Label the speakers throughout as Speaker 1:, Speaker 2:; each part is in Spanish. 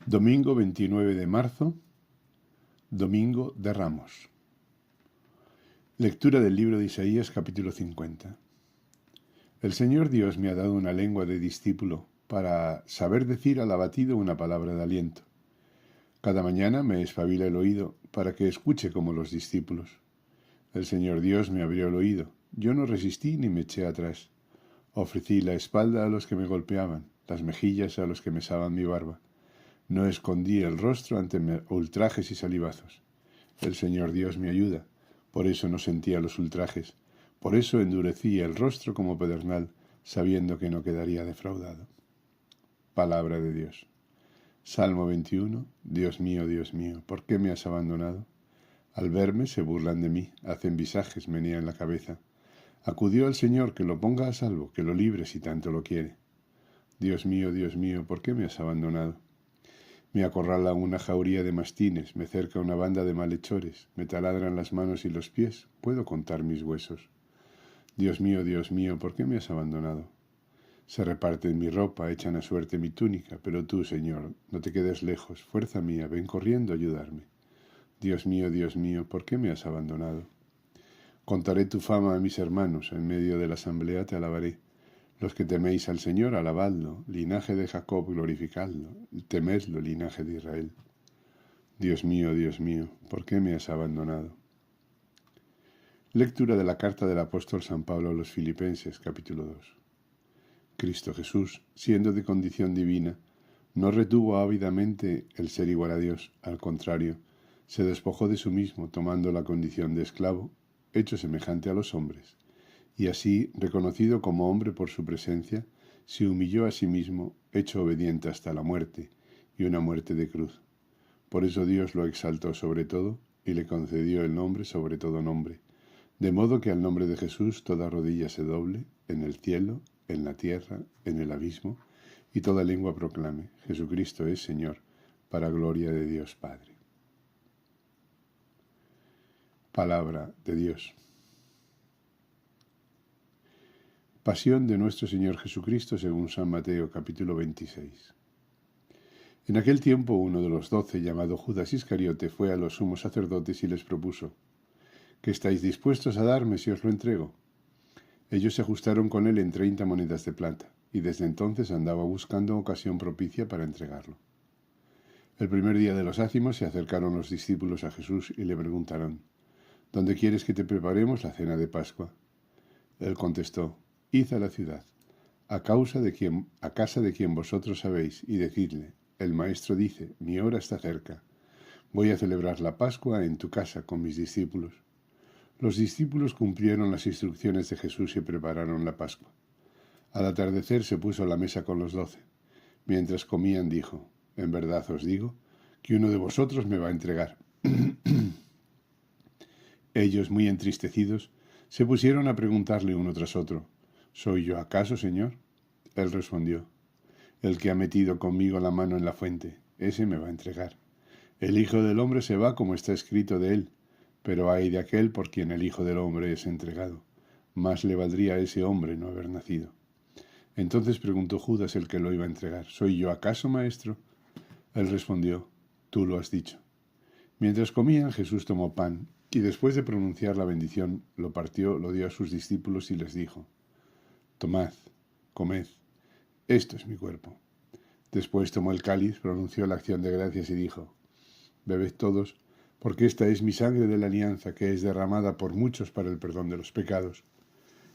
Speaker 1: Domingo 29 de marzo, Domingo de Ramos. Lectura del libro de Isaías, capítulo 50. El Señor Dios me ha dado una lengua de discípulo para saber decir al abatido una palabra de aliento. Cada mañana me espabila el oído para que escuche como los discípulos. El Señor Dios me abrió el oído. Yo no resistí ni me eché atrás. Ofrecí la espalda a los que me golpeaban, las mejillas a los que mesaban mi barba. No escondí el rostro ante ultrajes y salivazos. El Señor Dios me ayuda, por eso no sentía los ultrajes, por eso endurecí el rostro como pedernal, sabiendo que no quedaría defraudado. Palabra de Dios. Salmo 21. Dios mío, ¿por qué me has abandonado? Al verme se burlan de mí, hacen visajes, menean la cabeza. Acudió al Señor, que lo ponga a salvo, que lo libre si tanto lo quiere. Dios mío, ¿por qué me has abandonado? Me acorrala una jauría de mastines, me cerca una banda de malhechores, me taladran las manos y los pies, puedo contar mis huesos. Dios mío, ¿por qué me has abandonado? Se reparten mi ropa, echan a suerte mi túnica, pero tú, Señor, no te quedes lejos, fuerza mía, ven corriendo a ayudarme. Dios mío, ¿por qué me has abandonado? Contaré tu fama a mis hermanos, en medio de la asamblea te alabaré. Los que teméis al Señor, alabadlo, linaje de Jacob, glorificadlo, temedlo, linaje de Israel. Dios mío, ¿por qué me has abandonado? Lectura de la carta del apóstol San Pablo a los Filipenses, capítulo 2. Cristo Jesús, siendo de condición divina, no retuvo ávidamente el ser igual a Dios, al contrario, se despojó de sí mismo, tomando la condición de esclavo, hecho semejante a los hombres. Y así, reconocido como hombre por su presencia, se humilló a sí mismo, hecho obediente hasta la muerte, y una muerte de cruz. Por eso Dios lo exaltó sobre todo, y le concedió el nombre sobre todo nombre, de modo que al nombre de Jesús toda rodilla se doble, en el cielo, en la tierra, en el abismo, y toda lengua proclame: Jesucristo es Señor, para gloria de Dios Padre. Palabra de Dios. Pasión de nuestro Señor Jesucristo según San Mateo, capítulo 26. En aquel tiempo uno de los 12, llamado Judas Iscariote, fue a los sumos sacerdotes y les propuso: ¿qué estáis dispuestos a darme si os lo entrego? Ellos se ajustaron con él en 30 monedas de plata, y desde entonces andaba buscando ocasión propicia para entregarlo. El primer día de los ácimos se acercaron los discípulos a Jesús y le preguntaron: ¿dónde quieres que te preparemos la cena de Pascua? Él contestó: id a la ciudad, a casa de quien vosotros sabéis, y decidle: el maestro dice, mi hora está cerca. Voy a celebrar la Pascua en tu casa con mis discípulos. Los discípulos cumplieron las instrucciones de Jesús y prepararon la Pascua. Al atardecer se puso a la mesa con los 12. Mientras comían dijo: en verdad os digo que uno de vosotros me va a entregar. Ellos, muy entristecidos, se pusieron a preguntarle uno tras otro: ¿soy yo acaso, Señor? Él respondió: el que ha metido conmigo la mano en la fuente, ese me va a entregar. El Hijo del Hombre se va como está escrito de él, pero ay de aquel por quien el Hijo del Hombre es entregado. Más le valdría a ese hombre no haber nacido. Entonces preguntó Judas, el que lo iba a entregar: ¿soy yo acaso, maestro? Él respondió: tú lo has dicho. Mientras comían, Jesús tomó pan, y después de pronunciar la bendición, lo partió, lo dio a sus discípulos y les dijo: tomad, comed, esto es mi cuerpo. Después tomó el cáliz, pronunció la acción de gracias y dijo: bebed todos, porque esta es mi sangre de la alianza, que es derramada por muchos para el perdón de los pecados.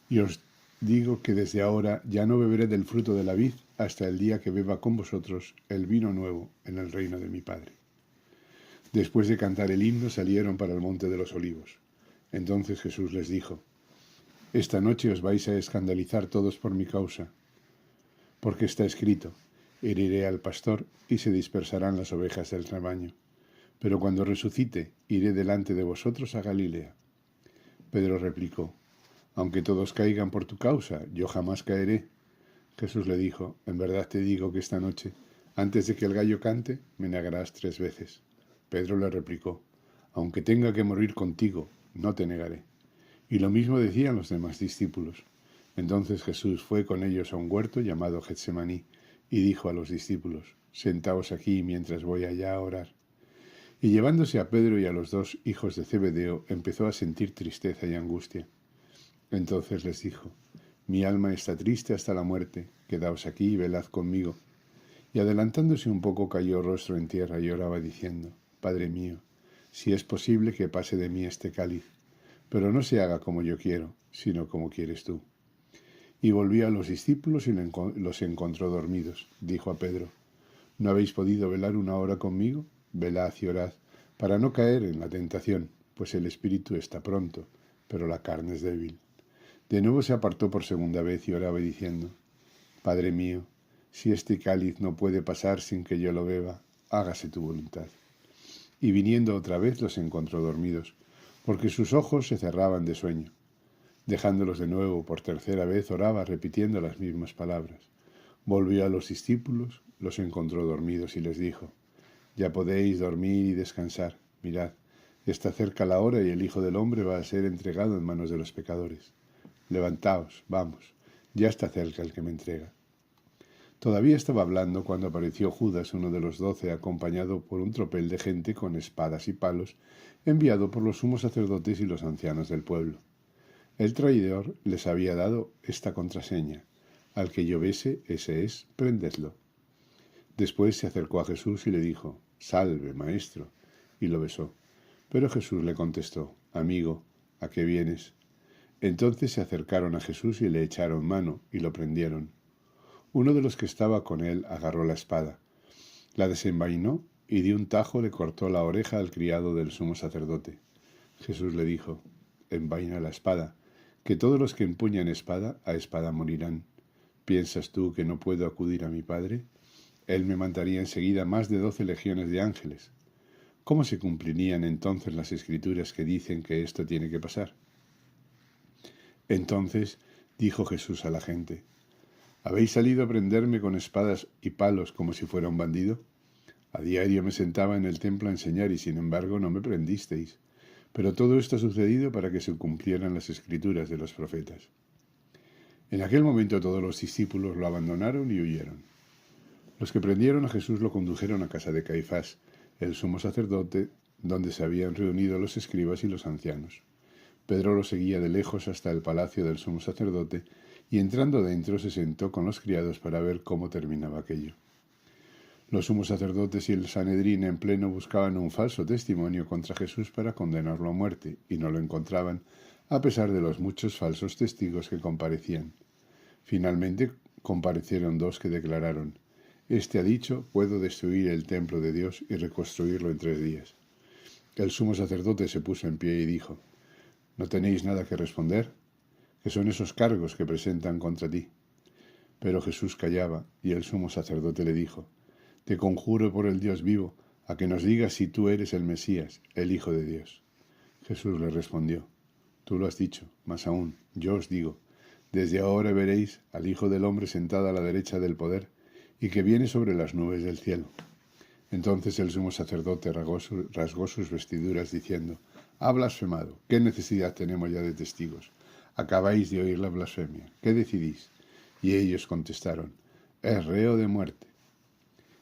Speaker 1: Y os digo que desde ahora ya no beberé del fruto de la vid hasta el día que beba con vosotros el vino nuevo en el reino de mi Padre. Después de cantar el himno salieron para el monte de los olivos. Entonces Jesús les dijo: esta noche os vais a escandalizar todos por mi causa, porque está escrito: heriré al pastor y se dispersarán las ovejas del rebaño. Pero cuando resucite, iré delante de vosotros a Galilea. Pedro replicó: aunque todos caigan por tu causa, yo jamás caeré. Jesús le dijo: en verdad te digo que esta noche, antes de que el gallo cante, me negarás 3 veces. Pedro le replicó: aunque tenga que morir contigo, no te negaré. Y lo mismo decían los demás discípulos. Entonces Jesús fue con ellos a un huerto llamado Getsemaní y dijo a los discípulos: sentaos aquí mientras voy allá a orar. Y llevándose a Pedro y a los 2 hijos de Zebedeo, empezó a sentir tristeza y angustia. Entonces les dijo: mi alma está triste hasta la muerte, quedaos aquí y velad conmigo. Y adelantándose un poco, cayó rostro en tierra y oraba diciendo: Padre mío, si es posible que pase de mí este cáliz, pero no se haga como yo quiero, sino como quieres tú. Y volvió a los discípulos y los encontró dormidos. Dijo a Pedro: ¿no habéis podido velar una hora conmigo? Velad y orad, para no caer en la tentación, pues el espíritu está pronto, pero la carne es débil. De nuevo se apartó por segunda vez y oraba diciendo: Padre mío, si este cáliz no puede pasar sin que yo lo beba, hágase tu voluntad. Y viniendo otra vez los encontró dormidos, porque sus ojos se cerraban de sueño. Dejándolos de nuevo por tercera vez, oraba repitiendo las mismas palabras. Volvió a los discípulos, los encontró dormidos y les dijo: ya podéis dormir y descansar. Mirad, está cerca la hora y el Hijo del Hombre va a ser entregado en manos de los pecadores. Levantaos, vamos, ya está cerca el que me entrega. Todavía estaba hablando cuando apareció Judas, uno de los 12, acompañado por un tropel de gente con espadas y palos, enviado por los sumos sacerdotes y los ancianos del pueblo. El traidor les había dado esta contraseña: al que yo bese, ese es, prendedlo. Después se acercó a Jesús y le dijo: salve, maestro, y lo besó. Pero Jesús le contestó: amigo, ¿a qué vienes? Entonces se acercaron a Jesús y le echaron mano y lo prendieron. Uno de los que estaba con él agarró la espada, la desenvainó y de un tajo le cortó la oreja al criado del sumo sacerdote. Jesús le dijo: envaina la espada, que todos los que empuñan espada, a espada morirán. ¿Piensas tú que no puedo acudir a mi Padre? Él me mandaría enseguida más de 12 legiones de ángeles. ¿Cómo se cumplirían entonces las escrituras que dicen que esto tiene que pasar? Entonces dijo Jesús a la gente: ¿habéis salido a prenderme con espadas y palos como si fuera un bandido? A diario me sentaba en el templo a enseñar y sin embargo no me prendisteis. Pero todo esto ha sucedido para que se cumplieran las escrituras de los profetas. En aquel momento todos los discípulos lo abandonaron y huyeron. Los que prendieron a Jesús lo condujeron a casa de Caifás, el sumo sacerdote, donde se habían reunido los escribas y los ancianos. Pedro lo seguía de lejos hasta el palacio del sumo sacerdote, y entrando dentro se sentó con los criados para ver cómo terminaba aquello. Los sumos sacerdotes y el Sanedrín en pleno buscaban un falso testimonio contra Jesús para condenarlo a muerte, y no lo encontraban, a pesar de los muchos falsos testigos que comparecían. Finalmente comparecieron 2 que declararon: este ha dicho: puedo destruir el templo de Dios y reconstruirlo en 3 días. El sumo sacerdote se puso en pie y dijo: ¿no tenéis nada que responder? ¿Qué son esos cargos que presentan contra ti? Pero Jesús callaba, y el sumo sacerdote le dijo: te conjuro por el Dios vivo, a que nos digas si tú eres el Mesías, el Hijo de Dios. Jesús le respondió: tú lo has dicho, mas aún, yo os digo, desde ahora veréis al Hijo del Hombre sentado a la derecha del poder, y que viene sobre las nubes del cielo. Entonces el sumo sacerdote rasgó sus vestiduras diciendo: ha blasfemado, ¿qué necesidad tenemos ya de testigos? Acabáis de oír la blasfemia, ¿qué decidís? Y ellos contestaron: es reo de muerte.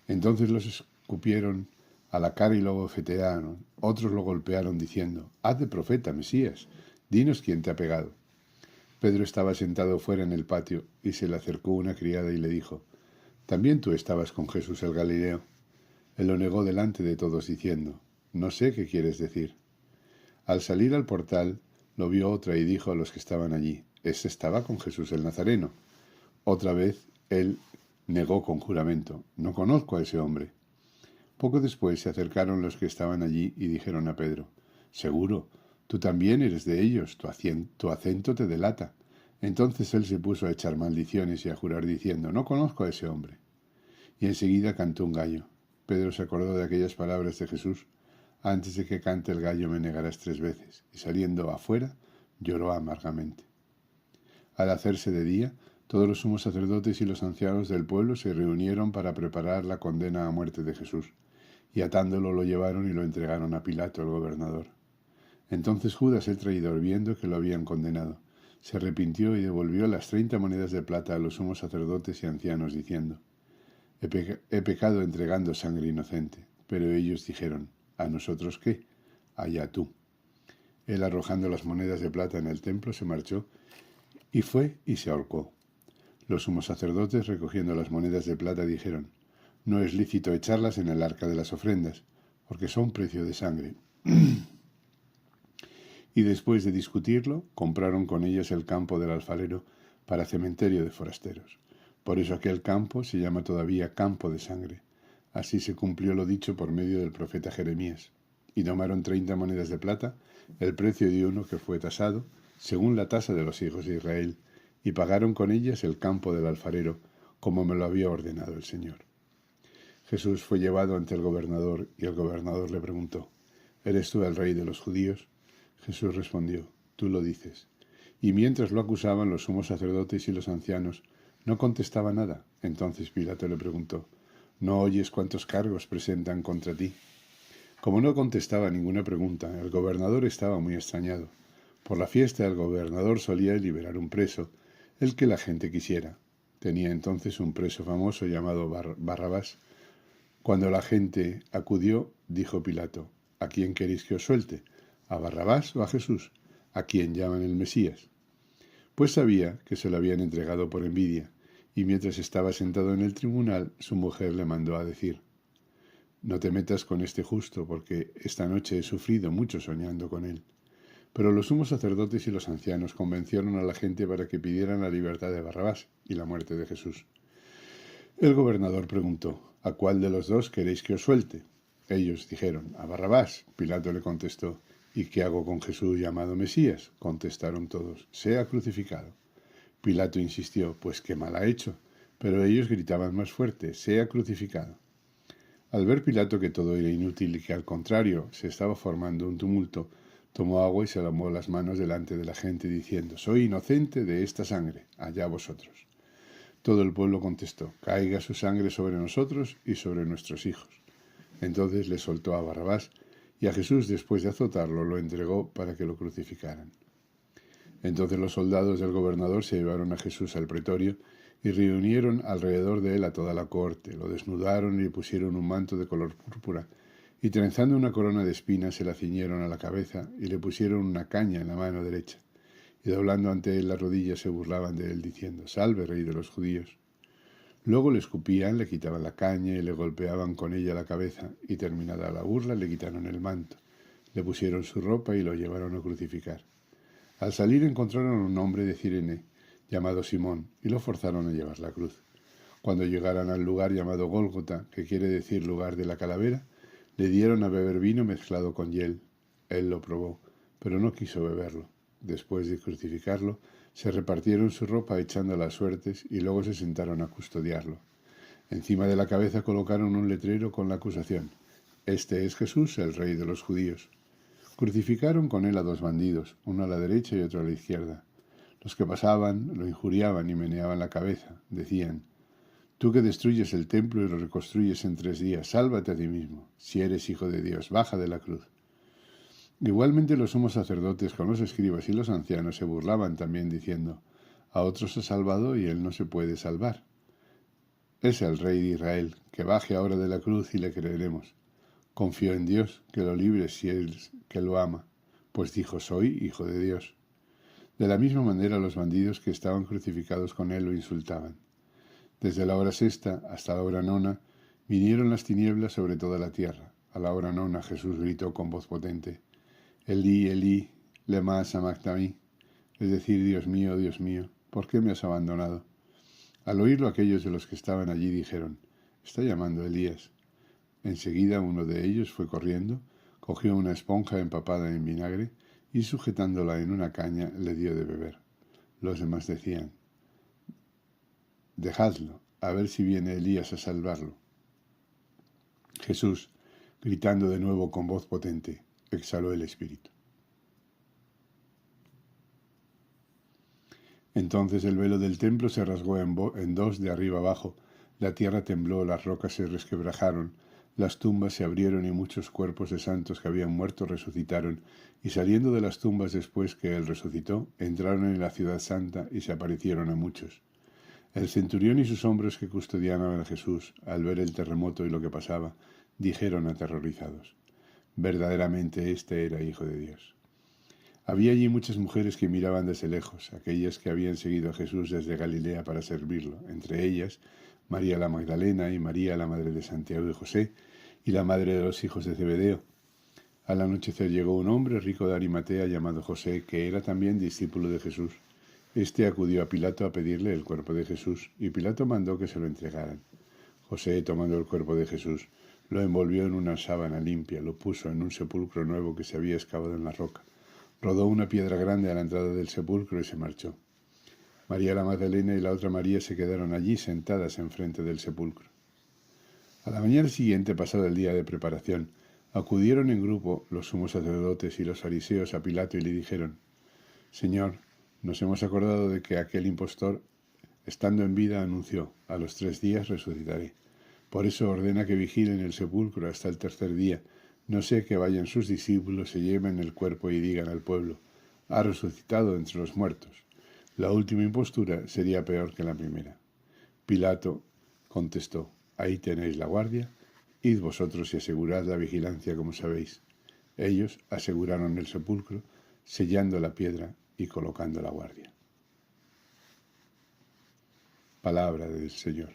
Speaker 1: Entonces los escupieron a la cara y lo bofetearon. Otros lo golpearon diciendo: haz de profeta, Mesías, dinos quién te ha pegado. Pedro estaba sentado fuera en el patio, y se le acercó una criada y le dijo: ¿también tú estabas con Jesús el Galileo? Él lo negó delante de todos diciendo: no sé qué quieres decir. Al salir al portal, lo vio otra y dijo a los que estaban allí: este estaba con Jesús el Nazareno. Otra vez él negó con juramento: no conozco a ese hombre. Poco después se acercaron los que estaban allí y dijeron a Pedro: seguro, tú también eres de ellos, tu acento te delata. Entonces él se puso a echar maldiciones y a jurar diciendo: no conozco a ese hombre. Y enseguida cantó un gallo. Pedro se acordó de aquellas palabras de Jesús: antes de que cante el gallo me negarás 3 veces, y saliendo afuera lloró amargamente. Al hacerse de día, todos los sumos sacerdotes y los ancianos del pueblo se reunieron para preparar la condena a muerte de Jesús, y atándolo lo llevaron y lo entregaron a Pilato, el gobernador. Entonces Judas el traidor, viendo que lo habían condenado, se arrepintió y devolvió las 30 monedas de plata a los sumos sacerdotes y ancianos, diciendo: He pecado entregando sangre inocente. Pero ellos dijeron: ¿a nosotros qué? Allá tú. Él, arrojando las monedas de plata en el templo, se marchó y fue y se ahorcó. Los sumos sacerdotes, recogiendo las monedas de plata, dijeron: no es lícito echarlas en el arca de las ofrendas, porque son precio de sangre. Y después de discutirlo, compraron con ellas el campo del alfarero para cementerio de forasteros. Por eso aquel campo se llama todavía campo de sangre. Así se cumplió lo dicho por medio del profeta Jeremías. Y tomaron 30 monedas de plata, el precio de uno que fue tasado, según la tasa de los hijos de Israel, y pagaron con ellas el campo del alfarero, como me lo había ordenado el Señor. Jesús fue llevado ante el gobernador, y el gobernador le preguntó: ¿eres tú el rey de los judíos? Jesús respondió: tú lo dices. Y mientras lo acusaban los sumos sacerdotes y los ancianos, no contestaba nada. Entonces Pilato le preguntó: ¿no oyes cuántos cargos presentan contra ti? Como no contestaba ninguna pregunta, el gobernador estaba muy extrañado. Por la fiesta el gobernador solía liberar un preso, el que la gente quisiera. Tenía entonces un preso famoso llamado Barrabás. Cuando la gente acudió, dijo Pilato: ¿a quién queréis que os suelte? ¿A Barrabás o a Jesús, a quien llaman el Mesías? Pues sabía que se lo habían entregado por envidia, y mientras estaba sentado en el tribunal, su mujer le mandó a decir: no te metas con este justo, porque esta noche he sufrido mucho soñando con él. Pero los sumos sacerdotes y los ancianos convencieron a la gente para que pidieran la libertad de Barrabás y la muerte de Jesús. El gobernador preguntó: ¿a cuál de los dos queréis que os suelte? Ellos dijeron: a Barrabás. Pilato le contestó: ¿y qué hago con Jesús llamado Mesías? Contestaron todos: sea crucificado. Pilato insistió: pues qué mal ha hecho. Pero ellos gritaban más fuerte: sea crucificado. Al ver Pilato que todo era inútil y que al contrario se estaba formando un tumulto, tomó agua y se lavó las manos delante de la gente, diciendo: soy inocente de esta sangre, allá vosotros. Todo el pueblo contestó: caiga su sangre sobre nosotros y sobre nuestros hijos. Entonces le soltó a Barrabás, y a Jesús, después de azotarlo, lo entregó para que lo crucificaran. Entonces los soldados del gobernador se llevaron a Jesús al pretorio y reunieron alrededor de él a toda la corte, lo desnudaron y le pusieron un manto de color púrpura, y trenzando una corona de espinas se la ciñeron a la cabeza y le pusieron una caña en la mano derecha, y doblando ante él las rodillas se burlaban de él, diciendo: salve, rey de los judíos. Luego le escupían, le quitaban la caña y le golpeaban con ella la cabeza, y terminada la burla le quitaron el manto, le pusieron su ropa y lo llevaron a crucificar. Al salir encontraron a un hombre de Cirene, llamado Simón, y lo forzaron a llevar la cruz. Cuando llegaron al lugar llamado Gólgota, que quiere decir lugar de la calavera, le dieron a beber vino mezclado con hiel. Él lo probó, pero no quiso beberlo. Después de crucificarlo, se repartieron su ropa echando las suertes y luego se sentaron a custodiarlo. Encima de la cabeza colocaron un letrero con la acusación: este es Jesús, el rey de los judíos. Crucificaron con él a 2 bandidos, uno a la derecha y otro a la izquierda. Los que pasaban lo injuriaban y meneaban la cabeza. Decían: tú que destruyes el templo y lo reconstruyes en 3 días, sálvate a ti mismo. Si eres hijo de Dios, baja de la cruz. Igualmente los sumos sacerdotes con los escribas y los ancianos se burlaban también, diciendo: a otros ha salvado y él no se puede salvar. Es el rey de Israel, que baje ahora de la cruz y le creeremos. Confió en Dios, que lo libre si es que lo ama, pues dijo: soy hijo de Dios. De la misma manera los bandidos que estaban crucificados con él lo insultaban. Desde la hora 6 hasta la hora 9 vinieron las tinieblas sobre toda la tierra. A la hora 9 Jesús gritó con voz potente: Elí, Elí, lema sabactani, es decir: Dios mío, ¿por qué me has abandonado? Al oírlo, aquellos de los que estaban allí dijeron: está llamando a Elías. Enseguida uno de ellos fue corriendo, cogió una esponja empapada en vinagre y, sujetándola en una caña, le dio de beber. Los demás decían: dejadlo, a ver si viene Elías a salvarlo. Jesús, gritando de nuevo con voz potente, exhaló el espíritu. Entonces el velo del templo se rasgó en 2 de arriba abajo, la tierra tembló, las rocas se resquebrajaron, las tumbas se abrieron y muchos cuerpos de santos que habían muerto resucitaron, y saliendo de las tumbas después que él resucitó, entraron en la ciudad santa y se aparecieron a muchos. El centurión y sus hombres que custodiaban a Jesús, al ver el terremoto y lo que pasaba, dijeron aterrorizados: verdaderamente este era Hijo de Dios. Había allí muchas mujeres que miraban desde lejos, aquellas que habían seguido a Jesús desde Galilea para servirlo, entre ellas María la Magdalena y María la madre de Santiago y José, y la madre de los hijos de Zebedeo. Al anochecer llegó un hombre rico de Arimatea llamado José, que era también discípulo de Jesús. Este acudió a Pilato a pedirle el cuerpo de Jesús, y Pilato mandó que se lo entregaran. José, tomando el cuerpo de Jesús, lo envolvió en una sábana limpia, lo puso en un sepulcro nuevo que se había excavado en la roca. Rodó una piedra grande a la entrada del sepulcro y se marchó. María la Magdalena y la otra María se quedaron allí sentadas enfrente del sepulcro. A la mañana siguiente, pasado el día de preparación, acudieron en grupo los sumos sacerdotes y los fariseos a Pilato y le dijeron: Señor, nos hemos acordado de que aquel impostor, estando en vida, anunció: a los 3 días resucitaré. Por eso ordena que vigilen el sepulcro hasta el tercer día, no sea que vayan sus discípulos, se lleven el cuerpo y digan al pueblo: ha resucitado entre los muertos. La última impostura sería peor que la primera. Pilato contestó: ahí tenéis la guardia, id vosotros y asegurad la vigilancia como sabéis. Ellos aseguraron el sepulcro, sellando la piedra y colocando la guardia. Palabra del Señor.